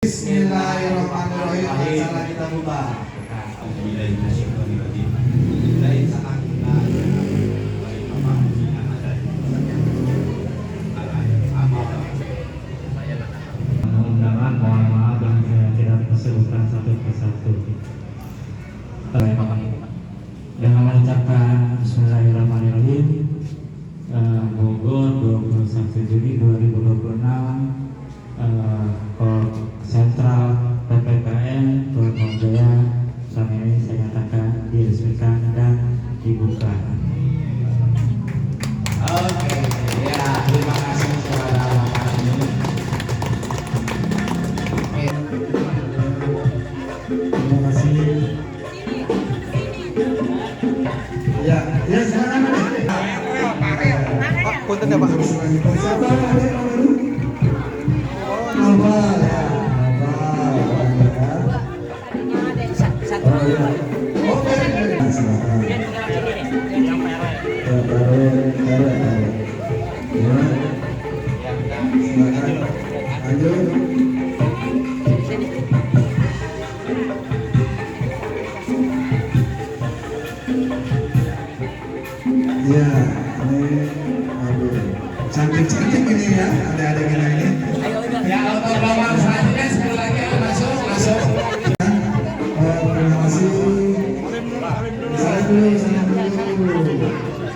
Bismillahirrahmanirrahim. Masalah kita buka. Undangan, mohon maaf yang saya tidak sebutkan satu persatu. Dengan mengucapkan Bismillahirrahmanirrahim. Bogor 21 Juli 2026. Sentral PPKN Purwodadi Jaya selama ini saya nyatakan diresmikan dan dibuka. Oke, ya terima kasih kepada Bapak ini. Terima kasih. Ya, ya silakan. Pak, punten ya Pak. Siapa Nopal ya. Oke. Ya, ini cantik-cantik ini ya, ada kita ini. Ya, untuk bawang selanjutnya sekali lagi masuk. Terima kasih. Saya dulu.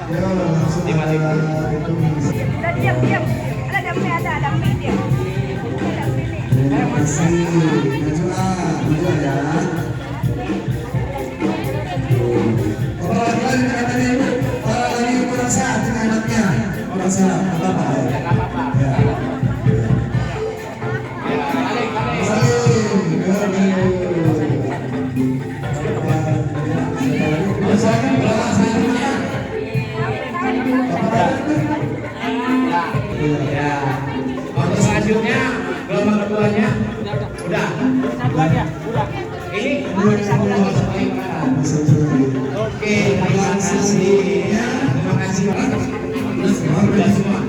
Ya, langsung ada itu. Diam. Ada damai dia. Terima kasih. Maju ya. Orang lagi kurang sehat dengan anaknya. Kurang sehat, apa-apa ya. Ya. Ya, untuk selanjutnya gelombang keduanya udah. Ini oke, terima kasih. Terima kasih Pak. Sudah semua.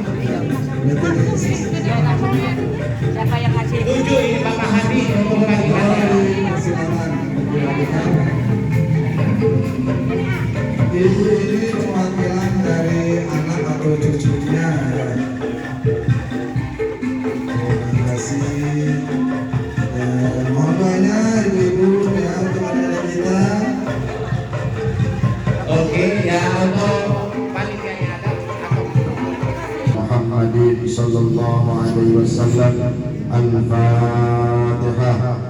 Siapa yang ngasih? 7 ini Bapak Hadi untuk kalian. Ibu ini perwakilan dari anak atau cucunya. Terima kasih. Mohon doanya ibu-ibu ya untuk anak kita. Oke ya, untuk panitia yang ada Muhammadin sallallahu alaihi wasallam. Al-Fatihah.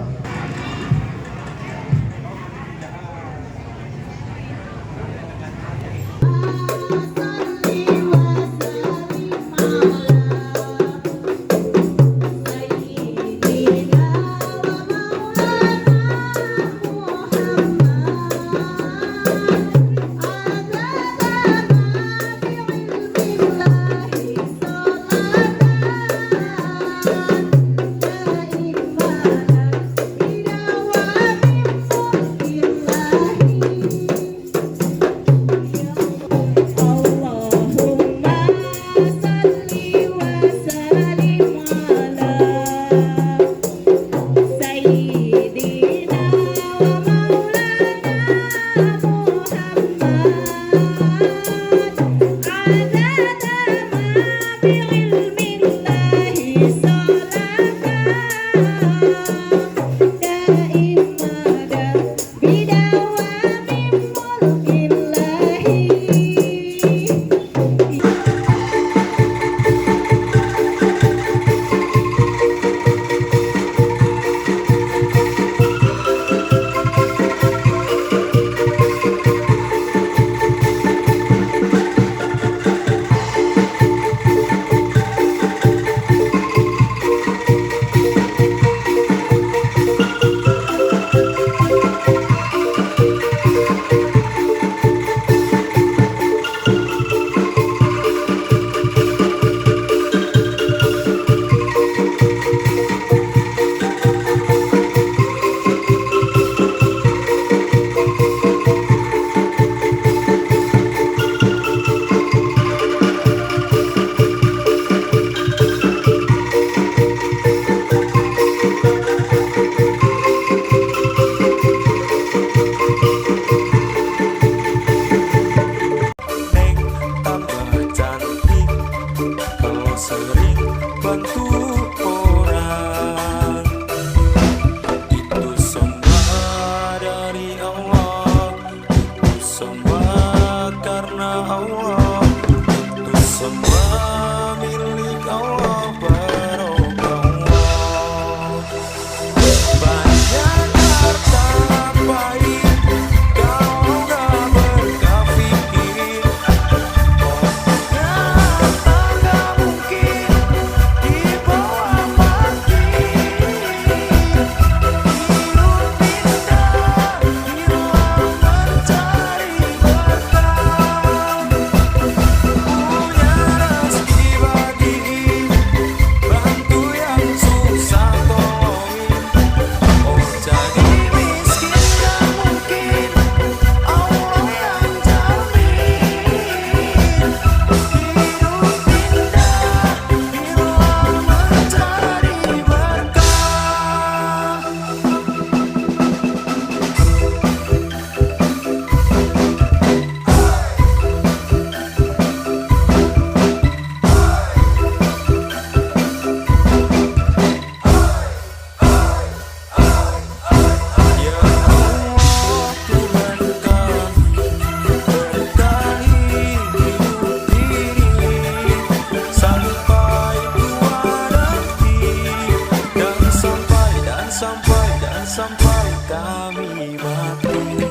sampai dan sampai kami mati.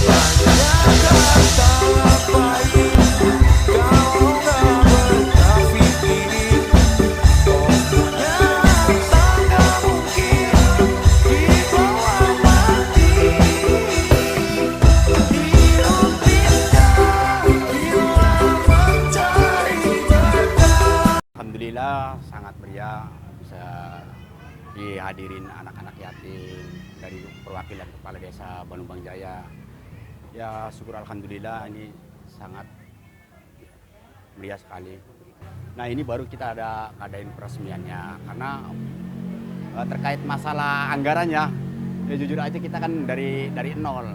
Banyak kata pahit kau gak pernah pikirin. Kau punya tangga mungkin di bawah mati. Hidup indah bila mencari berkah. Alhamdulillah sangat meriah bisa dihadirin anak-anak yatim dari perwakilan Kepala Desa Balumbang Jaya. Ya syukur alhamdulillah ini sangat meriah sekali. Nah ini baru kita ada ngadain peresmiannya karena terkait masalah anggarannya ya jujur aja kita kan dari nol.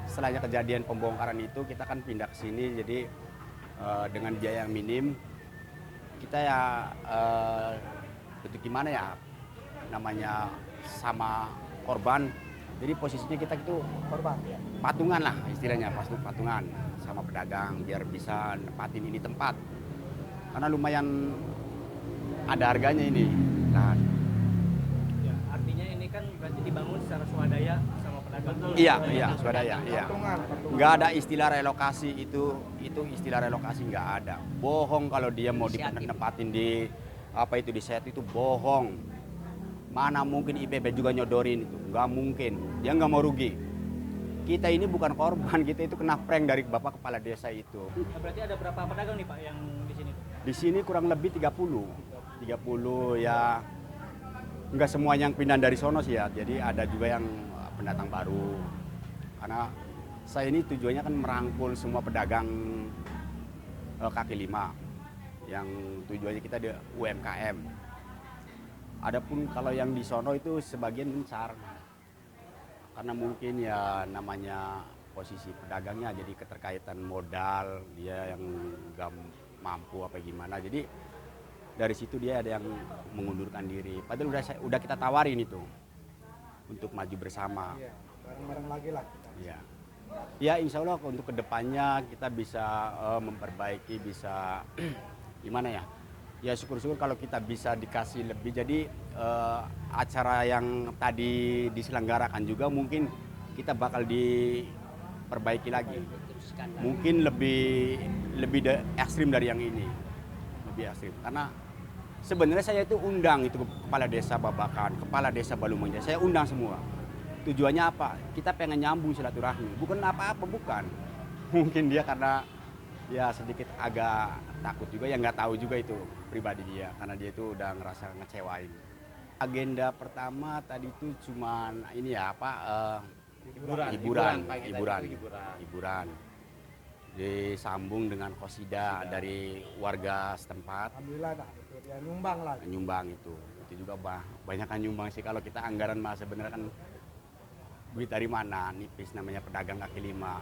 Setelahnya kejadian pembongkaran itu kita kan pindah ke sini jadi dengan biaya yang minim kita ya bentuk gimana ya namanya sama korban. Jadi posisinya kita itu korban ya. Patungan lah istilahnya, patungan sama pedagang biar bisa nempatin ini tempat. Karena lumayan ada harganya ini. Nah, Ya, artinya ini kan berarti dibangun secara swadaya sama pedagang. iya, swadaya, iya. Nggak ada istilah relokasi itu istilah relokasi nggak ada. Bohong kalau dia mau dinempatin di apa itu di set itu bohong. Mana mungkin IPB juga nyodorin itu, nggak mungkin. Dia nggak mau rugi. Kita ini bukan korban, kita itu kena prank dari Bapak Kepala Desa itu. Nah, berarti ada berapa pedagang nih Pak yang di sini? Di sini kurang lebih 30 ya. Nggak semua yang pindah dari sono sih ya, jadi ada juga yang pendatang baru. Karena saya ini tujuannya kan merangkul semua pedagang kaki lima yang tujuannya kita di UMKM. Adapun kalau yang di sono itu sebagian besar karena mungkin ya namanya posisi pedagangnya jadi keterkaitan modal dia yang nggak mampu apa gimana jadi dari situ dia ada yang mengundurkan diri padahal udah kita tawarin itu untuk maju bersama Bareng-bareng lagi lah. ya insya Allah untuk kedepannya kita bisa memperbaiki bisa gimana ya syukur-syukur kalau kita bisa dikasih lebih jadi acara yang tadi diselenggarakan juga mungkin kita bakal diperbaiki lagi mungkin lebih ekstrim dari yang ini lebih ekstrim karena sebenarnya saya itu undang itu kepala desa Babakan kepala desa Balumbang Jaya saya undang semua tujuannya apa kita pengen nyambung silaturahmi bukan apa-apa bukan mungkin dia karena ya sedikit agak takut juga ya nggak tahu juga itu pribadi dia karena dia itu udah ngerasa ngecewain. Agenda pertama tadi itu cuman ini ya apa hiburan. Disambung dengan qosidah dari warga setempat. Alhamdulillah dah, ya nyumbang lah. Nyumbang itu juga banyak kan nyumbang sih kalau kita anggaran mah sebenarnya kan duit dari mana nipis namanya pedagang kaki lima.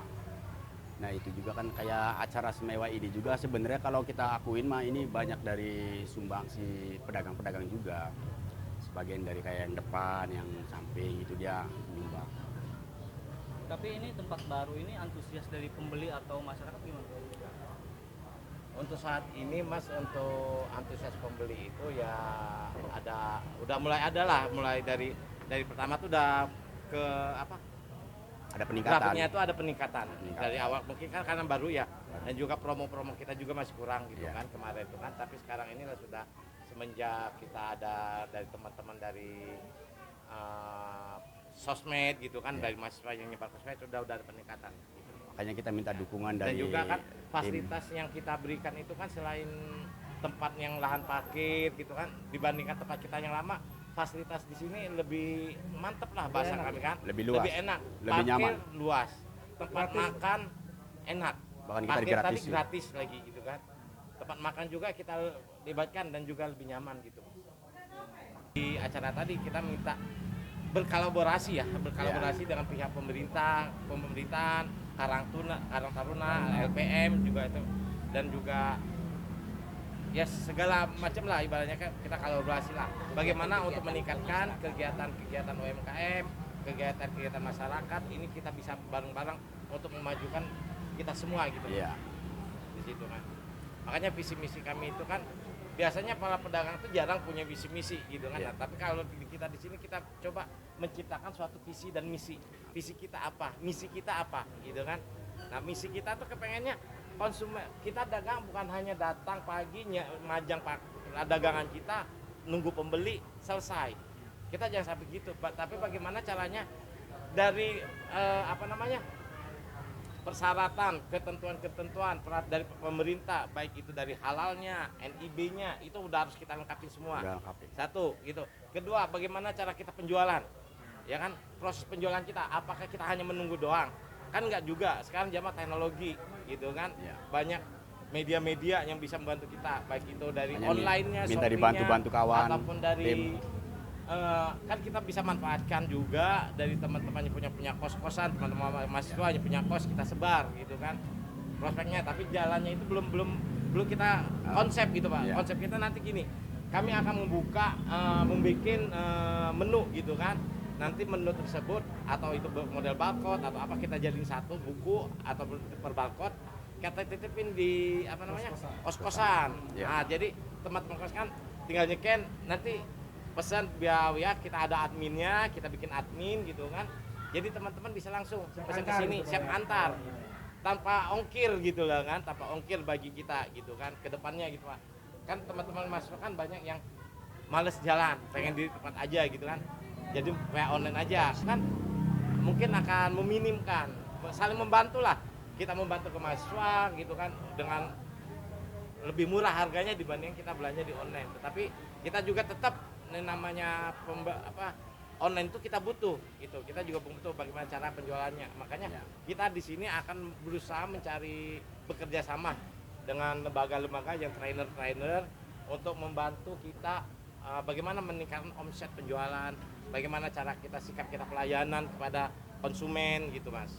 Nah itu juga kan kayak acara semewah ini juga sebenarnya kalau kita akuin mah ini banyak dari sumbangsi pedagang-pedagang juga. Sebagian dari kayak yang depan, yang samping itu dia nyumbang. Tapi ini tempat baru ini antusias dari pembeli atau masyarakat gimana? Untuk saat ini Mas untuk antusias pembeli itu ya udah mulai ada lah mulai dari pertama tuh udah ke apa? Ada peningkatan. Grafiknya itu ada peningkatan. Dari awal mungkin kan karena baru ya dan juga promo-promo kita juga masih kurang gitu kan kemarin itu kan tapi sekarang ini sudah semenjak kita ada dari teman-teman dari sosmed gitu kan dari mahasiswa yang nyebar sosmed sudah ada peningkatan gitu. Makanya kita minta dukungan dari dan juga kan fasilitas yang kita berikan itu kan selain tempat yang lahan parkir gitu kan dibandingkan tempat kita yang lama fasilitas di sini lebih mantep lah bahasa kami kan lebih luas lebih enak lebih nyaman luas tempat makan enak bahkan kita parkir tadi gratis gratis lagi gitu kan tempat makan juga kita libatkan dan juga lebih nyaman gitu di acara tadi kita minta berkolaborasi dengan pihak pemerintahan Karang Taruna LPM juga itu dan juga ya segala macam lah ibaratnya kan kita kolaborasi lah bagaimana untuk meningkatkan kegiatan UMKM kegiatan masyarakat ini kita bisa bareng-bareng untuk memajukan kita semua gitu di situ kan makanya visi misi kami itu kan biasanya para pedagang itu jarang punya visi misi gitu kan. Iya. Nah, tapi kalau kita di sini kita coba menciptakan suatu visi dan misi. Visi kita apa? Misi kita apa? Gitu kan. Nah, misi kita tuh kepengennya konsumen kita dagang bukan hanya datang paginya majang dagangan kita nunggu pembeli selesai. Kita jangan sampai gitu, tapi bagaimana caranya dari persyaratan, ketentuan dari pemerintah, baik itu dari halalnya, NIB-nya, itu udah harus kita lengkapi semua. Udah lengkapin. Satu, gitu. Kedua, bagaimana cara kita penjualan? Ya kan, proses penjualan kita, apakah kita hanya menunggu doang? Kan enggak juga, sekarang zaman teknologi, gitu kan. Ya. Banyak media-media yang bisa membantu kita, baik itu dari Banyak online-nya, minta Shopee-nya, dibantu-bantu kawan, ataupun dari tim. kan kita bisa manfaatkan juga dari teman-teman yang punya kos-kosan, teman-teman mahasiswa yang punya kos, kita sebar gitu kan prospeknya, tapi jalannya itu belum kita konsep gitu Pak. Iya. Konsep kita nanti gini, kami akan membuat menu gitu kan, nanti menu tersebut atau itu model barcode atau apa kita jadiin satu buku atau per barcode kita titipin di kos-kosan. Iya. Nah, jadi teman-teman kos kan tinggal nyeken, nanti pesan biar ya kita ada adminnya, kita bikin admin gitu kan. Jadi teman-teman bisa langsung pesan ke sini, siap antar. Tanpa ongkir gitu lah kan, tanpa ongkir bagi kita gitu kan ke depannya gitu Pak. Kan teman-teman mahasiswa kan banyak yang males jalan, pengen di tempat aja gitu kan. Jadi kayak online aja kan mungkin akan meminimkan, saling membantu lah. Kita membantu ke mahasiswa gitu kan dengan lebih murah harganya dibanding kita belanja di online. Tetapi kita juga tetap namanya online itu kita butuh gitu. Kita juga butuh bagaimana cara penjualannya. Makanya kita di sini akan berusaha mencari bekerja sama dengan lembaga-lembaga yang trainer-trainer untuk membantu kita bagaimana meningkatkan omset penjualan, bagaimana cara kita sikap kita pelayanan kepada konsumen gitu Mas.